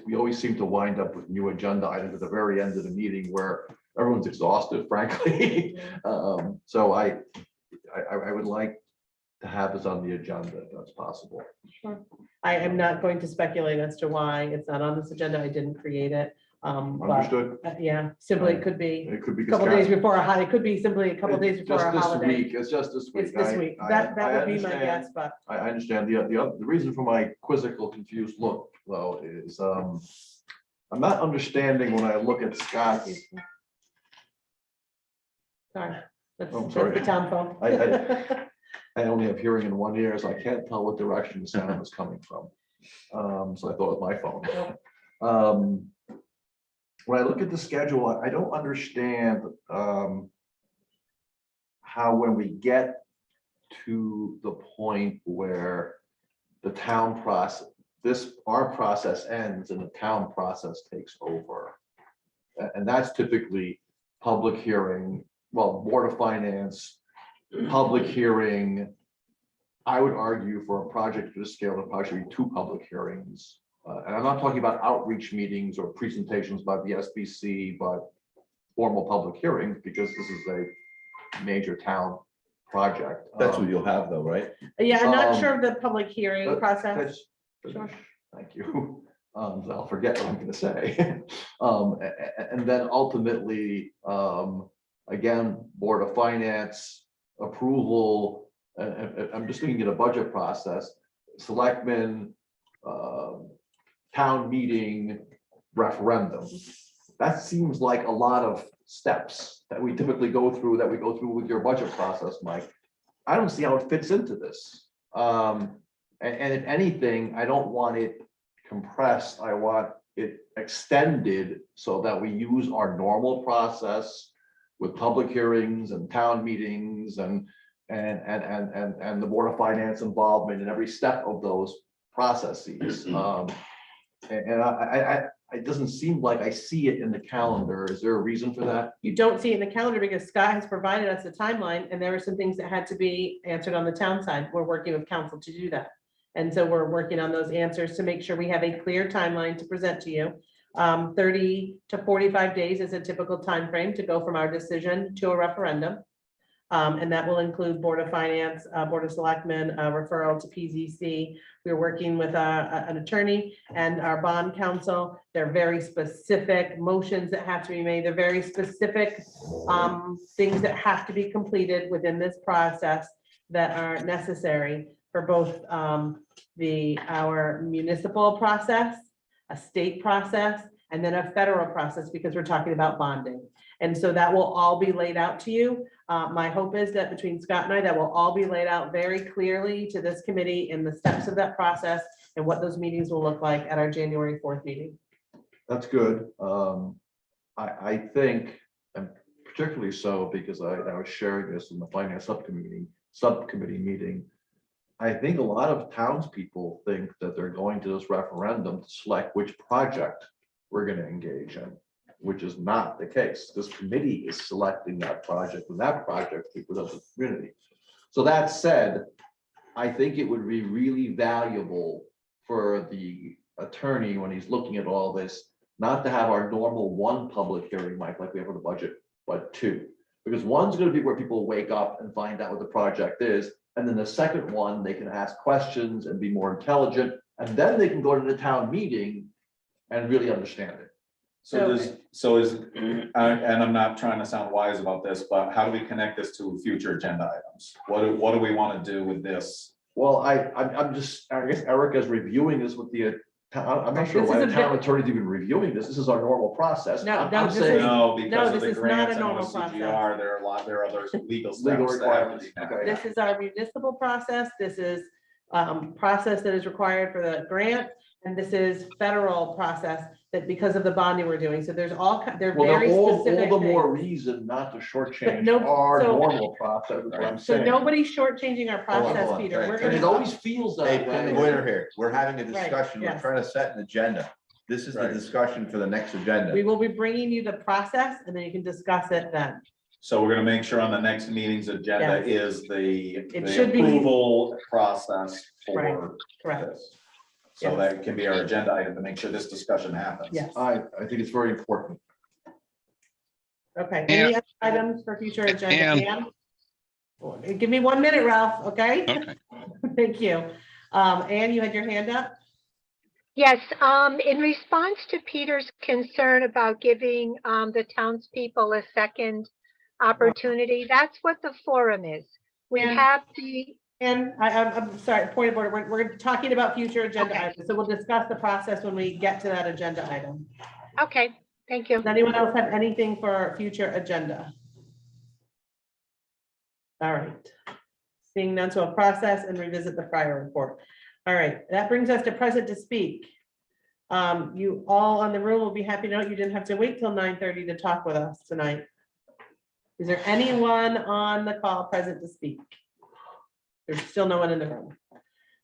We always seem to wind up with new agenda items at the very end of the meeting where everyone's exhausted, frankly. So I would like to have this on the agenda if that's possible. Sure. I am not going to speculate as to why it's not on this agenda. I didn't create it. But, Understood? yeah, simply it could be It could be. a couple days before a holiday. It could be simply a couple days before a Just this holiday. week, it's just this week. It's this week. That would be my guess, but I understand. The reason for my quizzical confused look, though, is I'm not understanding when I look at Scott's. sorry. That's Oh, that's sorry. the town phone. I only have hearing in one ear, so I can't tell what direction the sound is coming from. So I thought it was my phone. When I look at the schedule, I don't understand how when we get to the point where the town process, our process ends and the town process takes over. And that's typically public hearing, well, Board of Finance, public hearing. I would argue for a project of this scale, there probably should be 2 public hearings. And I'm not talking about outreach meetings or presentations by the SBC, but formal public hearings, because this is a major town project. That's what you'll have though, right? Yeah, I'm not Um, sure of the public hearing But process. that's- Sure. Thank you. So I'll forget what I'm gonna say. And then ultimately, again, Board of Finance approval, I'm just looking at a budget process, selectmen, town meeting, referendum. That seems like a lot of steps that we typically go through, that we go through with your budget process, Mike. I don't see how it fits into this. And if anything, I don't want it compressed. I want it extended so that we use our normal process with public hearings and town meetings and the Board of Finance involvement in every step of those processes. It doesn't seem like I see it in the calendar. Is there a reason for that? You don't see it in the calendar because Scott has provided us a timeline and there were some things that had to be answered on the town side. We're working with council to do that. And so we're working on those answers to make sure we have a clear timeline to present to you. 30 to 45 days is a typical time frame to go from our decision to a referendum. And that will include Board of Finance, Board of Selectmen, referral to PZC. We're working with an attorney and our bond counsel. They're very specific motions that have to be made. They're very specific things that have to be completed within this process that are necessary for both our municipal process, a state process, and then a federal process, because we're talking about bonding. And so that will all be laid out to you. My hope is that between Scott and I, that will all be laid out very clearly to this committee in the steps of that process and what those meetings will look like at our January 4th meeting. That's good. I think, and particularly so because I was sharing this in the finance subcommittee meeting. I think a lot of townspeople think that they're going to this referendum to select which project we're going to engage in, which is not the case. This committee is selecting that project, and that project represents the community. So that said, I think it would be really valuable for the attorney when he's looking at all this, not to have our normal 1 public hearing, Mike, like we have for the budget, but 2. Because one's going to be where people wake up and find out what the project is. And then the second one, they can ask questions and be more intelligent. And then they can go to the town meeting and really understand it. And I'm not trying to sound wise about this, but how do we connect this to future agenda items? What do we want to do with this? Well, I'm just, I guess Erica's reviewing this with the, I'm not sure This why is the a town bit- attorney's even reviewing this. This is our normal process. No, I'm no, this saying- is- No, because of this the is not a grants and normal OCGR, there are other legal steps. Legal that have to requirements, be met. okay. This is our municipal process. This is process that is required for the grant. And this is federal process that because of the bonding we're doing. So there's they're Well, very then all specific the more things. reason not to But shortchange no- our so- normal process, is what I'm So saying. nobody's shortchanging our Hold on, process, hold on. Peter. We're And it gonna, always feels Hey, that put the way. pointer here. We're having a Right, discussion. We're yes. trying to set an agenda. This is the Right. discussion for the next we agenda. will be bringing you the process and then you can discuss it then. So we're gonna make sure on the next meeting's agenda is the should be- approval process Right, for correct. this. So that can be our agenda item to make sure this discussion happens. Yes. I think it's very important. Okay, any other items for future agenda? and- Ann? Give me 1 minute, Ralph, okay? Okay. Thank you. Ann, you had your hand up? Yes, in response to Peter's concern about giving the townspeople a second opportunity, that's what the forum is. We And- have the, And I'm sorry, point of order, we're talking about future agenda Okay. items, so we'll discuss the process when we get to that agenda item. okay, thank you. Does anyone else have anything for our future agenda? All right. Seeing none, so a process and revisit the prior report. All right, that brings us to present to speak. You all on the room will be happy to know you didn't have to wait till 9:30 to talk with us tonight. Is there anyone on the call present to speak? There's still no one in the room.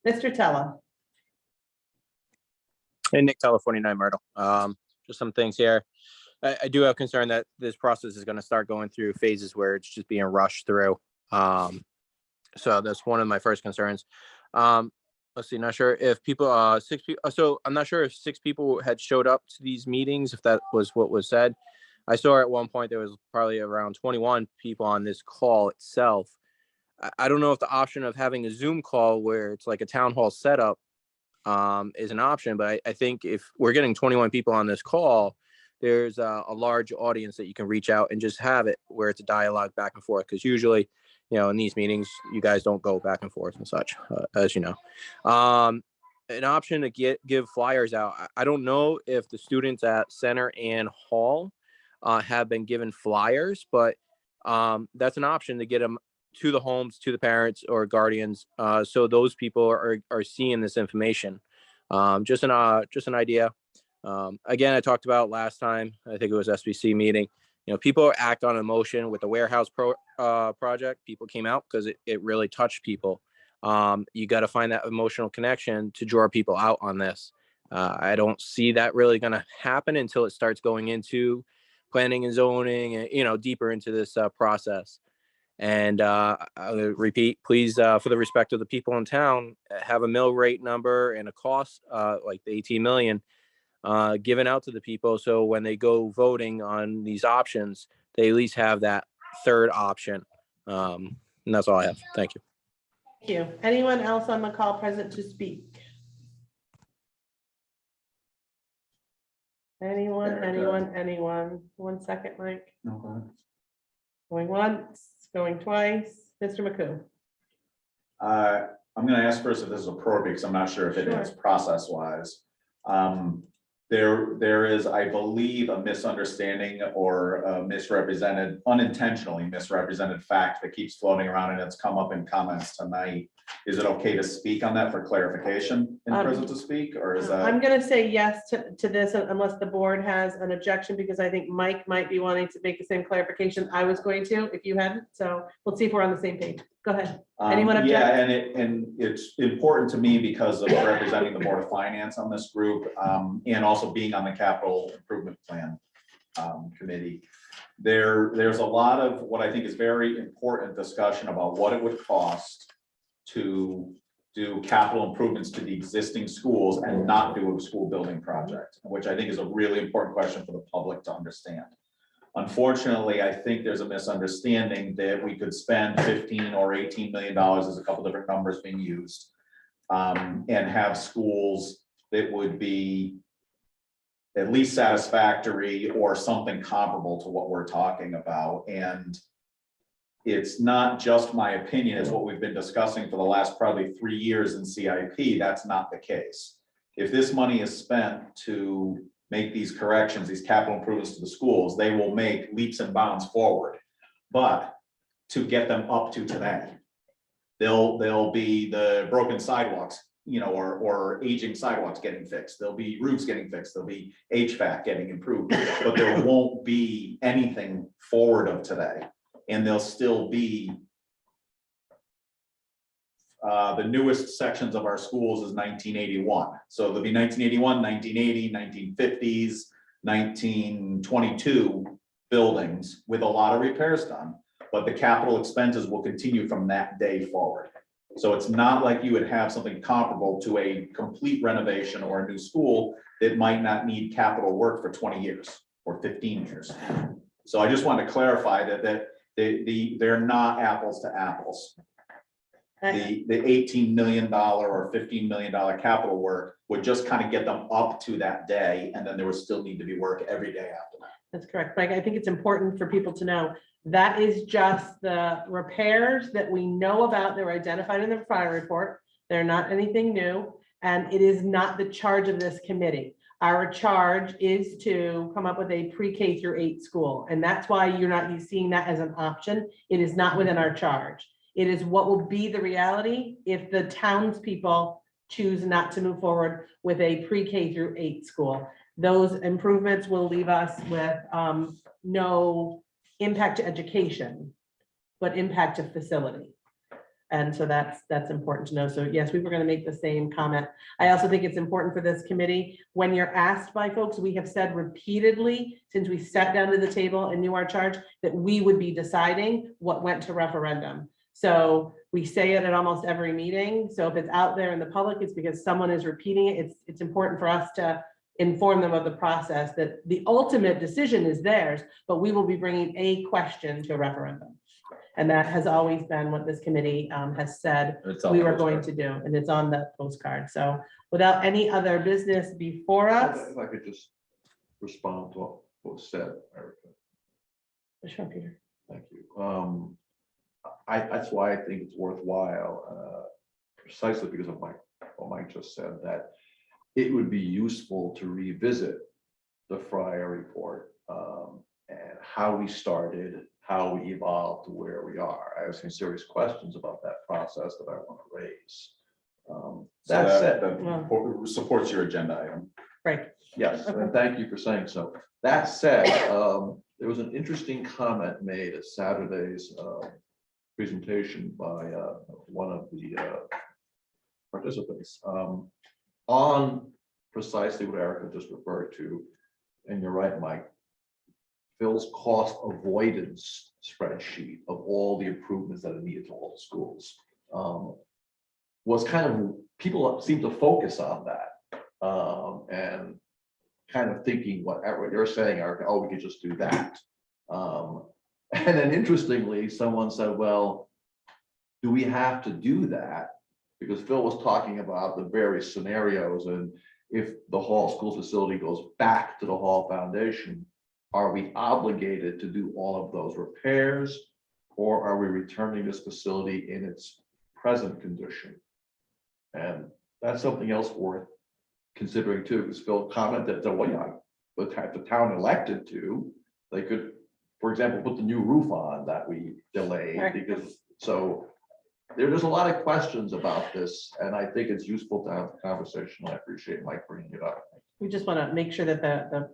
Mr. Tella. Hey, Nick Teller, 49 Myrtle. Just some things here. I do have concern that this process is going to start going through phases where it's just being rushed through. So that's one of my first concerns. Let's see, not sure if people, 6 people, so I'm not sure if 6 people had showed up to these meetings, if that was what was said. I saw at one point there was probably around 21 people on this call itself. I don't know if the option of having a Zoom call where it's like a town hall setup is an option, but I think if we're getting 21 people on this call, there's a large audience that you can reach out and just have it where it's a dialogue back and forth. Because usually, you know, in these meetings, you guys don't go back and forth and such, as you know. An option to give flyers out. I don't know if the students at Center and Hall have been given flyers, but that's an option to get them to the homes, to the parents or guardians, so those people are seeing this information. Just an idea. Again, I talked about last time, I think it was SBC meeting, you know, people act on emotion with the warehouse project. People came out because it really touched people. You got to find that emotional connection to draw people out on this. I don't see that really going to happen until it starts going into planning and zoning and, you know, deeper into this process. And I'll repeat, please, for the respect of the people in town, have a mill rate number and a cost like the 18 million given out to the people. So when they go voting on these options, they at least have that third option. And that's all I have. Thank you. Thank you. Anyone else on the call present to speak? Anyone? 1 second, Mike. Going once, going twice. Mr. McCoo. I'm gonna ask first if this is appropriate, because I'm not sure if it is process-wise. There is, I believe, a misunderstanding or a unintentionally misrepresented fact that keeps floating around, and it's come up in comments tonight. Is it okay to speak on that for clarification in present to speak, or is I'm that? going to say yes to this unless the board has an objection, because I think Mike might be wanting to make the same clarification I was going to if you hadn't. So we'll see if we're on the same page. Go ahead. Anyone object? Yeah, and it's important to me because of representing the Board of Finance on this group, and also being on the Capital Improvement Plan Committee. There's a lot of what I think is very important discussion about what it would cost to do capital improvements to the existing schools and not do a school building project, which I think is a really important question for the public to understand. Unfortunately, I think there's a misunderstanding that we could spend 15 or 18 million dollars, there's a couple different numbers being used, and have schools that would be at least satisfactory or something comparable to what we're talking about. And it's not just my opinion, it's what we've been discussing for the last probably 3 years in CIP. That's not the case. If this money is spent to make these corrections, these capital improvements to the schools, they will make leaps and bounds forward. But to get them up to today, they'll be the broken sidewalks, you know, or aging sidewalks getting fixed. There'll be roofs getting fixed. There'll be HVAC getting improved, but there won't be anything forward of today. And there'll still be the newest sections of our schools is 1981. So there'll be 1981, 1980, 1950s, 1922 buildings with a lot of repairs done, but the capital expenses will continue from that day forward. So it's not like you would have something comparable to a complete renovation or a new school that might not need capital work for 20 years or 15 years. So I just wanted to clarify that they're not apples to apples. The $18 million or $15 million capital work would just kind of get them up to that day, and then there would still need to be work every day after that. That's correct. Mike, I think it's important for people to know that is just the repairs that we know about. They were identified in the fire report. They're not anything new, and it is not the charge of this committee. Our charge is to come up with a pre-K through 8 school, and that's why you're not seeing that as an option. It is not within our charge. It is what will be the reality if the townspeople choose not to move forward with a pre-K through 8 school. Those improvements will leave us with no impact to education, but impact to facility. And so that's important to know. So yes, we were going to make the same comment. I also think it's important for this committee, when you're asked by folks, we have said repeatedly since we sat down to the table and knew our charge, that we would be deciding what went to referendum. So we say it at almost every meeting. So if it's out there in the public, it's because someone is repeating it. It's important for us to inform them of the process, that the ultimate decision is theirs, but we will be bringing a question to a referendum. And that has always been what this committee has said we were going to do, and it's on the postcard. So without any other business before us. If I could just respond to what was said, Erica. Sure, Peter. Thank you. That's why I think it's worthwhile, precisely because of what Mike just said, that it would be useful to revisit the Fryer report and how we started, how we evolved to where we are. I have some serious questions about that process that I want to raise. That said, that supports your agenda item. Right. yes, and thank you for saying so. That said, there was an interesting comment made at Saturday's presentation by one of the participants on precisely what Erica just referred to. And you're right, Mike. Phil's cost avoidance spreadsheet of all the improvements that are needed to all the schools was kind of, people seem to focus on that and kind of thinking what you're saying, Erica, oh, we could just do that. And then interestingly, someone said, well, do we have to do that? Because Phil was talking about the various scenarios, and if the Hall School facility goes back to the Hall Foundation, are we obligated to do all of those repairs, or are we returning this facility in its present condition? And that's something else worth considering too, because Phil commented that, well, yeah, the town elected to, they could, for example, put the new roof on that we delayed, because so there's a lot of questions about this, and I think it's useful to have a conversation. I appreciate Mike bringing it up. We just want to make sure that the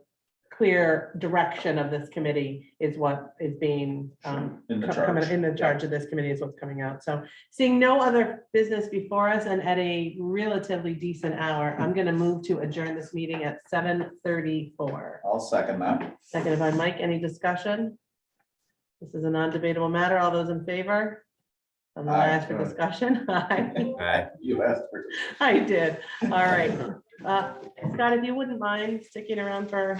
clear direction of this committee is what is being In the charge. in the charge of this committee is what's coming out. So seeing no other business before us and at a relatively decent hour, I'm going to move to adjourn this meeting at 7:34. I'll second that. Seconded by Mike. Any discussion? This is a non-debatable matter. All those in favor? I'm gonna Aye. ask for discussion. Aye. You asked for. I did. All right. Scott, if you wouldn't mind sticking around for